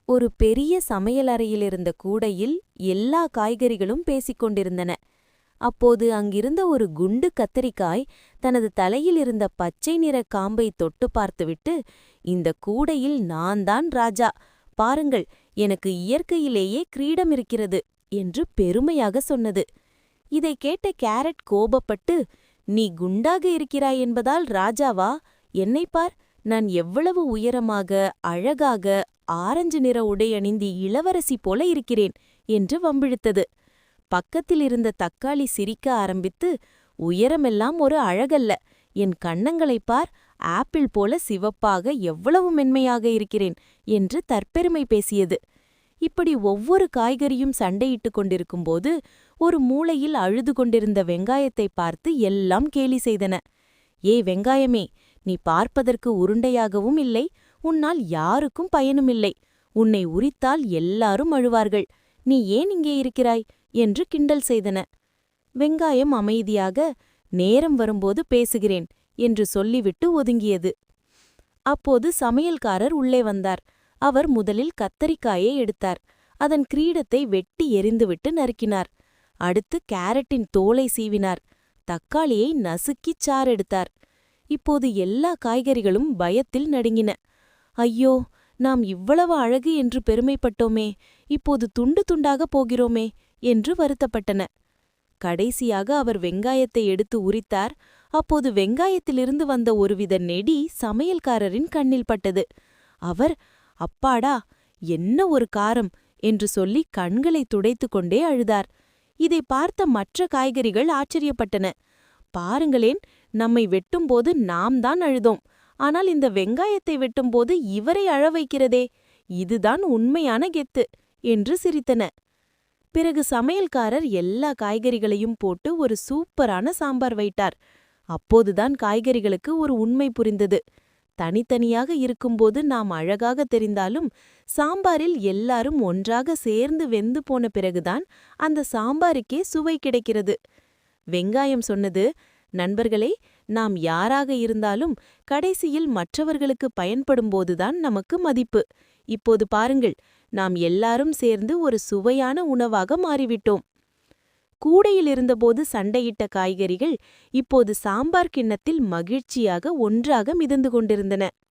ஒரு பெரிய சமையலறையிலிருந்த கூடையில் எல்லா காய்கறிகளும் பேசிக் கொண்டிருந்தன. அப்போது அங்கிருந்த ஒரு குண்டு கத்தரிக்காய் தனது தலையில் இருந்த பச்சை நிற காம்பை தொட்டு பார்த்துவிட்டு, இந்த கூடையில் நான் தான் ராஜா, பாருங்கள், எனக்கு இயற்கையிலேயே கிரீடம் இருக்கிறது என்று பெருமையாக சொன்னது. இதை கேட்ட கேரட் கோபப்பட்டு, நீ குண்டாக இருக்கிறாய் என்பதால் ராஜாவா? என்னைப் பார், நான் எவ்வளவு உயரமாக, அழகாக, ஆரஞ்சு நிற உடை அணிந்தி இளவரசி போல இருக்கிறேன் என்று வம்பிழுத்தது. பக்கத்தில் இருந்த தக்காளி சிரிக்க ஆரம்பித்து, உயரமெல்லாம் ஒரு அழகல்ல, என் கன்னங்களைப் பார், ஆப்பிள் போல சிவப்பாக எவ்வளவு மென்மையாக இருக்கிறேன் என்று தற்பெருமை பேசியது. இப்படி ஒவ்வொரு காய்கறியும் சண்டையிட்டுக் கொண்டிருக்கும்போது ஒரு மூலையில் அழுது கொண்டிருந்த வெங்காயத்தை பார்த்து எல்லாம் கேலி செய்தன. ஏய் வெங்காயமே, நீ பார்ப்பதற்கு உருண்டையாகவும் இல்லை, உன்னால் யாருக்கும் பயனுமில்லை, உன்னை உரித்தால் எல்லாரும் அழுவார்கள், நீ ஏன் இங்கே இருக்கிறாய் என்று கிண்டல் செய்தன. வெங்காயம் அமைதியாக, நேரம் வரும்போது பேசுகிறேன் என்று சொல்லிவிட்டு ஒதுங்கியது. அப்போது சமையல்காரர் உள்ளே வந்தார். அவர் முதலில் கத்தரிக்காயை எடுத்தார். அதன் கிரீடத்தை வெட்டி எறிந்துவிட்டு நறுக்கினார். அடுத்து கேரட்டின் தோலை சீவினார். தக்காளியை நசுக்கிச் சாறெடுத்தார். இப்போது எல்லா காய்கறிகளும் பயத்தில் நடுங்கின. ஐயோ, நாம் இவ்வளவு அழகு என்று பெருமைப்பட்டோமே, இப்போது துண்டு துண்டாக போகிறோமே என்று வருத்தப்பட்டன. கடைசியாக அவர் வெங்காயத்தை எடுத்து உரித்தார். அப்போது வெங்காயத்திலிருந்து வந்த ஒருவித நெடி சமையல்காரரின் கண்ணில் பட்டது. அவர், அப்பாடா, என்ன ஒரு காரம் என்று சொல்லி கண்களை துடைத்து கொண்டே அழுதார். இதை பார்த்த மற்ற காய்கறிகள் ஆச்சரியப்பட்டன. பாருங்களேன், நம்மை வெட்டும்போது நாம் தான் அழுதோம், ஆனால் இந்த வெங்காயத்தை வெட்டும்போது இவரை அழ வைக்கிறதே, இதுதான் உண்மையான கெத்து என்று சிரித்தன. பிறகு சமையல்காரர் எல்லா காய்கறிகளையும் போட்டு ஒரு சூப்பரான சாம்பார் வைத்தார். அப்போதுதான் காய்கறிகளுக்கு ஒரு உண்மை புரிந்தது. தனித்தனியாக இருக்கும்போது நாம் அழகாக தெரிந்தாலும் சாம்பாரில் எல்லாரும் ஒன்றாக சேர்ந்து வெந்து போன பிறகுதான் அந்த சாம்பாருக்கே சுவை கிடைக்கிறது. வெங்காயம் சொன்னது, நண்பர்களே, நாம் யாராக இருந்தாலும் கடைசியில் மற்றவர்களுக்கு பயன்படும்போதுதான் நமக்கு மதிப்பு. இப்போது பாருங்கள், நாம் எல்லாரும் சேர்ந்து ஒரு சுவையான உணவாக மாறிவிட்டோம். கூடையில் இருந்தபோது சண்டையிட்ட காய்கறிகள் இப்போது சாம்பார் கிண்ணத்தில் மகிழ்ச்சியாக ஒன்றாக மிதந்து கொண்டிருந்தன.